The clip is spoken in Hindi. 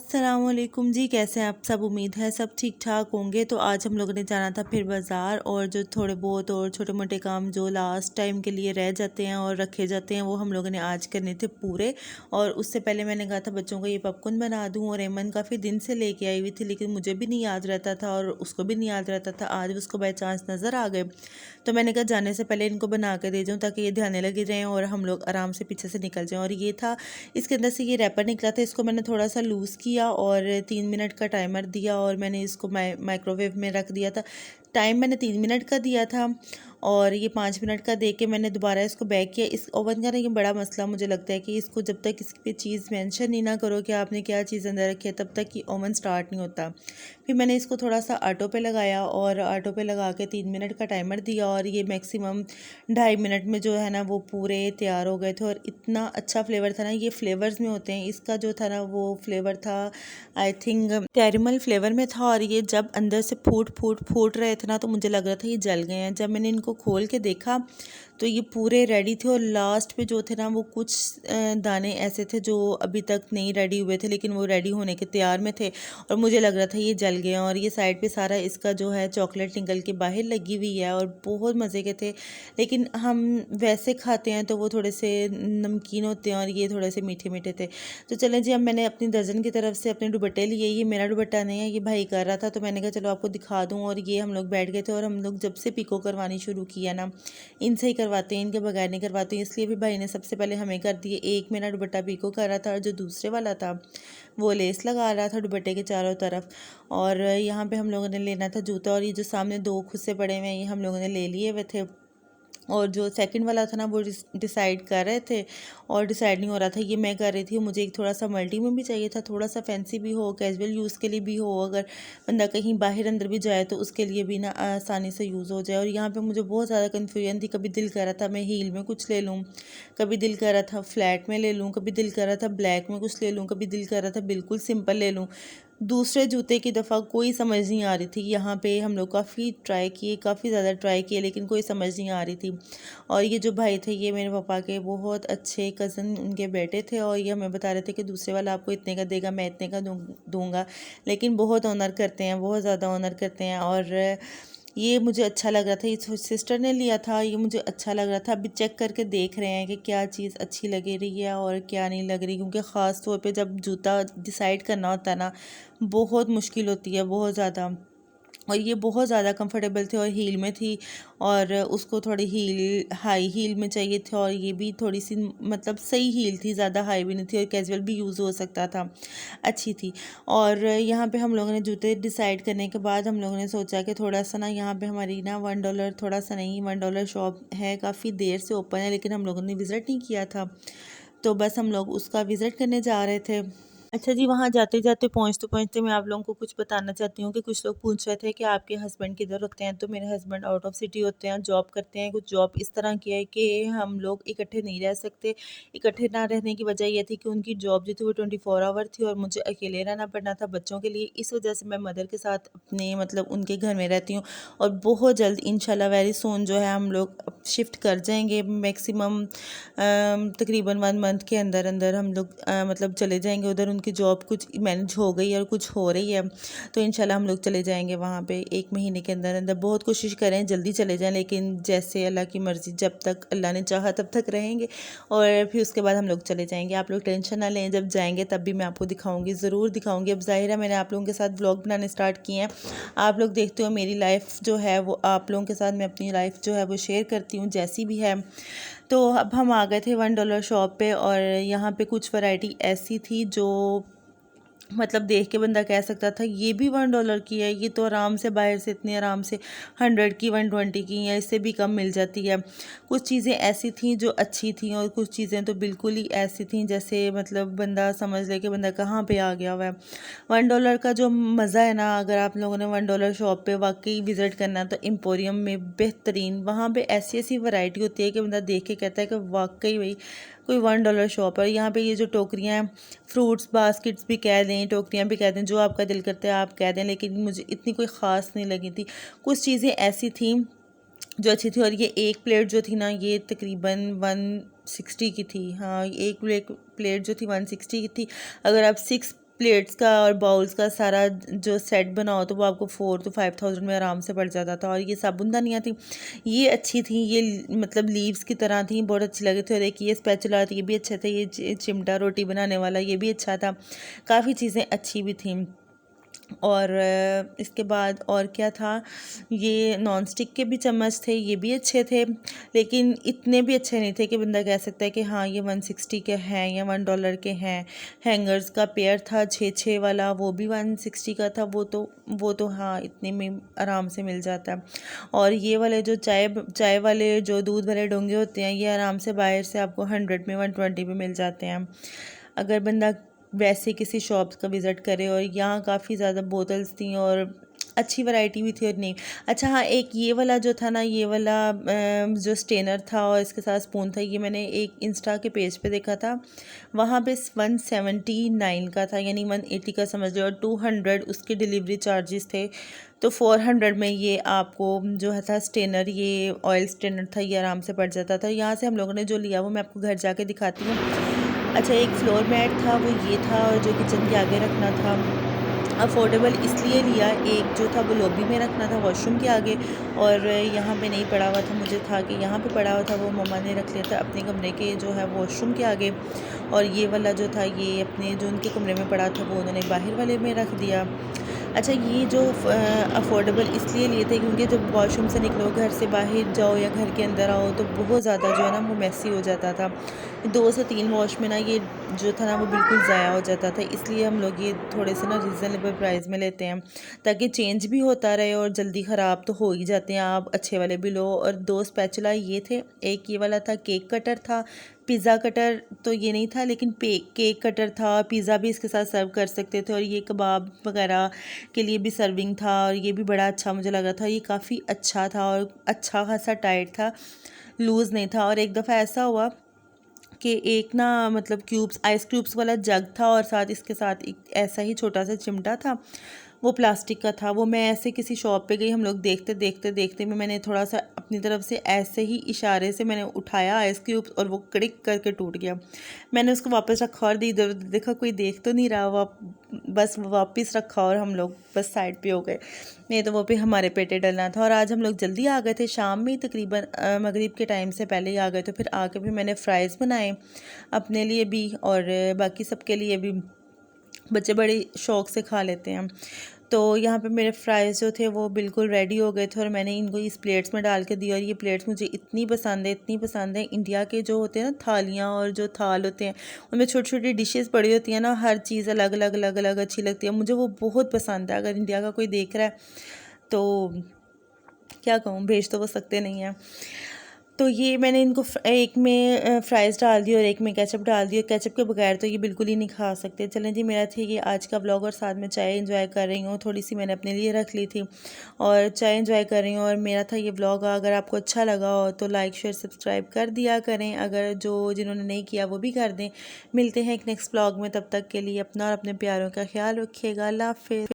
अस्सलामुअलैकुम जी, कैसे हैं आप सब। उम्मीद है सब ठीक ठाक होंगे। तो आज हम लोगों ने जाना था फिर बाज़ार, और जो थोड़े बहुत और छोटे मोटे काम जो लास्ट टाइम के लिए रह जाते हैं और रखे जाते हैं वो हम लोगों ने आज करने थे पूरे। और उससे पहले मैंने कहा था बच्चों को ये पॉपकॉर्न बना दूं, और एमन काफ़ी दिन से लेके आई हुई थी लेकिन मुझे भी नहीं याद रहता था और उसको भी नहीं याद रहता था। आज उसको बाई चांस नज़र आ गए, तो मैंने कहा जाने से पहले इनको बना के दे जाऊँ ताकि ये ध्यान लगे रहें और हम लोग आराम से पीछे से निकल जाएँ। और ये था, इसके अंदर से ये रैपर निकला था, इसको मैंने थोड़ा सा लूज़ किया और 3 मिनट का टाइमर दिया और मैंने इसको माइक्रोवेव में रख दिया था। टाइम मैंने 3 मिनट का दिया था और ये 5 मिनट का दे के मैंने दोबारा इसको बैक किया। इस ओवन का ना ये बड़ा मसला मुझे लगता है कि इसको जब तक इस पे चीज़ मेंशन ही ना करो कि आपने क्या चीज़ अंदर रखी है तब तक ये ओवन स्टार्ट नहीं होता। फिर मैंने इसको थोड़ा सा ऑटो पे लगाया और ऑटो पे लगा के 3 मिनट का टाइमर दिया और ये मैक्सिमम 2.5 मिनट में जो है ना वो पूरे तैयार हो गए थे। और इतना अच्छा फ्लेवर था ना, ये फ्लेवर्स में होते हैं, इसका जो था ना वो फ्लेवर था आई थिंक कैरमल फ्लेवर में था। और ये जब अंदर से फूट रहे थे ना तो मुझे लग रहा था ये जल गए हैं। जब मैंने इनको खोल के देखा तो ये पूरे रेडी थे और लास्ट पे जो थे ना वो कुछ दाने ऐसे थे जो अभी तक नहीं रेडी हुए थे लेकिन वो रेडी होने के तैयार में थे और मुझे लग रहा था ये जल गए हैं। और ये साइड पे सारा इसका जो है चॉकलेट निकल के बाहर लगी हुई है और बहुत मज़े के थे। लेकिन हम वैसे खाते हैं तो वो थोड़े से नमकीन होते हैं और ये थोड़े से मीठे मीठे थे। तो चलें जी, अब मैंने अपनी दर्जन की तरफ से अपने दुपट्टे लिए। ये मेरा दुपट्टा नहीं है, ये भाई कर रहा था तो मैंने कहा चलो आपको दिखा दूँ। और ये हम लोग बैठ गए थे और हम लोग जब से पिको करवानी शुरू किया ना, इनसे ही करवाते हैं, इनके बगैर नहीं करवाते हैं। इसलिए भी भाई ने सबसे पहले हमें कर दिए। एक मेरा दुपट्टा पिको कर रहा था और जो दूसरे वाला था वो लेस लगा रहा था दुपट्टे के चारों तरफ। और यहाँ पे हम लोगों ने लेना था जूता, और ये जो सामने दो खुस्से पड़े हुए हैं ये हम लोगों ने ले लिए हुए थे। और जो सेकंड वाला था ना वो डिसाइड कर रहे थे और डिसाइड नहीं हो रहा था, ये मैं कर रही थी। मुझे एक थोड़ा सा मल्टी में भी चाहिए था, थोड़ा सा फैंसी भी हो, कैजुअल यूज़ के लिए भी हो, अगर बंदा कहीं बाहर अंदर भी जाए तो उसके लिए भी ना आसानी से यूज़ हो जाए। और यहाँ पे मुझे बहुत ज़्यादा कन्फ्यूजन थी, कभी दिल कर रहा था मैं हील में कुछ ले लूँ, कभी दिल कर रहा था फ्लैट में ले लूँ, कभी दिल कर रहा था ब्लैक में कुछ ले लूँ, कभी दिल कर रहा था बिल्कुल सिंपल ले लूँ। दूसरे जूते की दफ़ा कोई समझ नहीं आ रही थी। यहाँ पे हम लोग काफ़ी ट्राई किए, काफ़ी ज़्यादा ट्राई किए लेकिन कोई समझ नहीं आ रही थी। और ये जो भाई थे ये मेरे पापा के बहुत अच्छे कज़न उनके बेटे थे और ये हमें बता रहे थे कि दूसरे वाला आपको इतने का देगा, मैं इतने का दूंगा। लेकिन बहुत ऑनर करते हैं, बहुत ज़्यादा ऑनर करते हैं। और ये मुझे अच्छा लग रहा था, ये सिस्टर ने लिया था, ये मुझे अच्छा लग रहा था। अभी चेक करके देख रहे हैं कि क्या चीज़ अच्छी लग रही है और क्या नहीं लग रही, क्योंकि ख़ास तौर पे जब जूता डिसाइड करना होता है ना बहुत मुश्किल होती है, बहुत ज़्यादा। और ये बहुत ज़्यादा कंफर्टेबल थे और हील में थी, और उसको थोड़ी हील हाई हील में चाहिए थे, और ये भी थोड़ी सी मतलब सही हील थी, ज़्यादा हाई भी नहीं थी और कैजुअल भी यूज़ हो सकता था, अच्छी थी। और यहाँ पे हम लोगों ने जूते डिसाइड करने के बाद हम लोगों ने सोचा कि थोड़ा सा ना यहाँ पे हमारी ना $1, थोड़ा सा नहीं $1 शॉप है, काफ़ी देर से ओपन है लेकिन हम लोगों ने विज़िट नहीं किया था, तो बस हम लोग उसका विज़िट करने जा रहे थे। अच्छा जी, वहाँ जाते जाते पहुँचते पहुँचते मैं आप लोगों को कुछ बताना चाहती हूँ कि कुछ लोग पूछ रहे थे कि आपके हस्बैंड किधर होते हैं। तो मेरे हस्बैंड आउट ऑफ सिटी होते हैं, जॉब करते हैं। कुछ जॉब इस तरह की है कि हम लोग इकट्ठे नहीं रह सकते। इकट्ठे ना रहने की वजह ये थी कि उनकी जॉब जो थी वो 24 आवर थी और मुझे अकेले रहना पड़ना था बच्चों के लिए। इस वजह से मैं मदर के साथ अपने मतलब उनके घर में रहती हूँ। और बहुत जल्द इंशाल्लाह वेरी सून जो है हम लोग शिफ्ट कर जाएंगे। मैक्सिमम तकरीबन 1 मंथ के अंदर अंदर हम लोग मतलब चले जाएंगे उधर। उनकी जॉब कुछ मैनेज हो गई और कुछ हो रही है, तो इंशाल्लाह हम लोग चले जाएंगे वहाँ पे 1 महीने के अंदर अंदर। बहुत कोशिश करें जल्दी चले जाएं लेकिन जैसे अल्लाह की मर्ज़ी, जब तक अल्लाह ने चाहा तब तक रहेंगे और फिर उसके बाद हम लोग चले जाएंगे। आप लोग टेंशन ना लें, जब जाएंगे तब भी मैं आपको दिखाऊंगी, ज़रूर दिखाऊंगी। अब ज़ाहिर है मैंने आप लोगों के साथ ब्लॉग बनाने स्टार्ट किए हैं, आप लोग देखते हो मेरी लाइफ जो है वो आप लोगों के साथ मैं अपनी लाइफ जो है वो शेयर करती हूँ जैसी भी है। तो अब हम आ गए थे $1 शॉप पे और यहाँ पे कुछ वैरायटी ऐसी थी जो मतलब देख के बंदा कह सकता था ये भी $1 की है, ये तो आराम से बाहर से इतनी आराम से 100 की 120 की या इससे भी कम मिल जाती है। कुछ चीज़ें ऐसी थीं जो अच्छी थीं और कुछ चीज़ें तो बिल्कुल ही ऐसी थीं जैसे मतलब बंदा समझ ले कि बंदा कहाँ पे आ गया हुआ है। $1 का जो मज़ा है ना, अगर आप लोगों ने $1 शॉप पे वाकई विज़िट करना तो एम्पोरियम में बेहतरीन, वहाँ पे ऐसी ऐसी वैरायटी होती है कि बंदा देख के कहता है कि वाकई भाई कोई $1 शॉप है। यहाँ पे ये जो टोकरियाँ हैं, फ्रूट्स बास्केट्स भी कह दें, टोकरियाँ भी कह दें, जो आपका दिल करता है आप कह दें, लेकिन मुझे इतनी कोई ख़ास नहीं लगी थी। कुछ चीज़ें ऐसी थी जो अच्छी थी। और ये एक प्लेट जो थी ना ये तकरीबन 160 की थी। हाँ, एक प्लेट जो थी 160 की थी। अगर आप 6 प्लेट्स का और बाउल्स का सारा जो सेट बनाओ तो वो आपको 4 to 5 thousand में आराम से पड़ जाता था। और ये साबुनदानियाँ थी, ये अच्छी थी, ये मतलब लीव्स की तरह थी, बहुत अच्छी लगी थी। और एक ये स्पैचुला थी, ये भी अच्छा था, ये चिमटा रोटी बनाने वाला ये भी अच्छा था, काफ़ी चीज़ें अच्छी भी थी। और इसके बाद और क्या था, ये नॉन स्टिक के भी चम्मच थे, ये भी अच्छे थे, लेकिन इतने भी अच्छे नहीं थे कि बंदा कह सकता है कि हाँ ये 160 के हैं या $1 के हैं। हैंगर्स का पेयर था 6 वाला, वो भी 160 का था, वो तो हाँ इतने में आराम से मिल जाता है। और ये वाले जो चाय वाले जो दूध वाले डोंगे होते हैं, ये आराम से बाहर से आपको 100 में 120 में मिल जाते हैं। अगर बंदा वैसे किसी शॉप्स का विज़िट करे। और यहाँ काफ़ी ज़्यादा बोतल्स थी और अच्छी वैरायटी भी थी। और नहीं अच्छा हाँ, एक ये वाला जो था ना, ये वाला जो स्टेनर था और इसके साथ स्पून था, ये मैंने एक इंस्टा के पेज पे देखा था, वहाँ पे 179 का था, यानी 180 का समझ लो, और 200 उसके डिलीवरी चार्जेस थे। तो 400 में ये आपको जो है था स्टेनर, ये ऑयल स्टेनर था, ये आराम से पड़ जाता था। यहाँ से हम लोगों ने जो लिया वो मैं आपको घर जाके दिखाती हूँ। अच्छा, एक फ्लोर मैट था, वो ये था, और जो किचन के आगे रखना था। अफोर्डेबल इसलिए लिया, एक जो था वो लॉबी में रखना था वॉशरूम के आगे, और यहाँ पे नहीं पड़ा हुआ था, मुझे था कि यहाँ पे पड़ा हुआ था, वो मम्मा ने रख लिया था अपने कमरे के जो है वॉशरूम के आगे। और ये वाला जो था ये अपने जो उनके कमरे में पड़ा था वो उन्होंने बाहर वाले में रख दिया। अच्छा, ये जो अफोर्डेबल इसलिए लिए थे क्योंकि जब वॉशरूम से निकलो, घर से बाहर जाओ या घर के अंदर आओ, तो बहुत ज़्यादा जो है ना वो मैसी हो जाता था। 2 से 3 वॉश में ना ये जो था ना वो बिल्कुल ज़ाया हो जाता था। इसलिए हम लोग ये थोड़े से ना रिजनेबल प्राइस में लेते हैं, ताकि चेंज भी होता रहे, और जल्दी ख़राब तो हो ही जाते हैं, आप अच्छे वाले भी लो। और 2 स्पैचुला ये थे, एक ये वाला था, केक कटर था, पिज़्ज़ा कटर तो ये नहीं था, लेकिन केक कटर था, पिज़्ज़ा भी इसके साथ सर्व कर सकते थे। और ये कबाब वगैरह के लिए भी सर्विंग था, और ये भी बड़ा अच्छा मुझे लगा था, ये काफ़ी अच्छा था और अच्छा खासा टाइट था, लूज़ नहीं था। और एक दफ़ा ऐसा हुआ कि एक ना मतलब आइस क्यूब्स वाला जग था, और साथ इसके साथ एक ऐसा ही छोटा सा चिमटा था, वो प्लास्टिक का था। वो मैं ऐसे किसी शॉप पे गई, हम लोग देखते देखते देखते में मैंने थोड़ा सा अपनी तरफ से ऐसे ही इशारे से मैंने उठाया आइस क्यूब्स, और वो कड़िक करके टूट गया। मैंने उसको वापस रखा और इधर उधर देखा, कोई देख तो नहीं रहा, बस वापस रखा और हम लोग बस साइड पे हो गए, नहीं तो वो पे हमारे पेटे डलना था। और आज हम लोग जल्दी आ गए थे, शाम में ही तकरीबन मगरिब के टाइम से पहले ही आ गए। तो फिर आके भी मैंने फ़्राइज़ बनाए अपने लिए भी, और बाकी सबके लिए भी, बच्चे बड़े शौक़ से खा लेते हैं। तो यहाँ पे मेरे फ़्राइज़ जो थे वो बिल्कुल रेडी हो गए थे, और मैंने इनको इस प्लेट्स में डाल के दिया। और ये प्लेट्स मुझे इतनी पसंद है, इतनी पसंद है। इंडिया के जो होते हैं ना थालियाँ और जो थाल होते हैं, उनमें छोटी छोटी डिशेस पड़ी होती हैं ना, हर चीज़ अलग अलग अलग अलग अच्छी लगती है, मुझे वो बहुत पसंद है। अगर इंडिया का कोई देख रहा है तो क्या कहूँ, भेज तो वो सकते नहीं हैं। तो ये मैंने इनको एक में फ़्राइज़ डाल दी और एक में केचप डाल दी, और केचप के बगैर तो ये बिल्कुल ही नहीं खा सकते। चलें जी, मेरा थी ये आज का व्लॉग, और साथ में चाय एंजॉय कर रही हूँ, थोड़ी सी मैंने अपने लिए रख ली थी और चाय एंजॉय कर रही हूँ। और मेरा था ये व्लॉग, अगर आपको अच्छा लगा हो तो लाइक शेयर सब्सक्राइब कर दिया करें, अगर जिन्होंने नहीं किया वो भी कर दें। मिलते हैं एक नेक्स्ट व्लॉग में, तब तक के लिए अपना और अपने प्यारों का ख्याल रखिएगा। अल्लाह हाफ़िज़।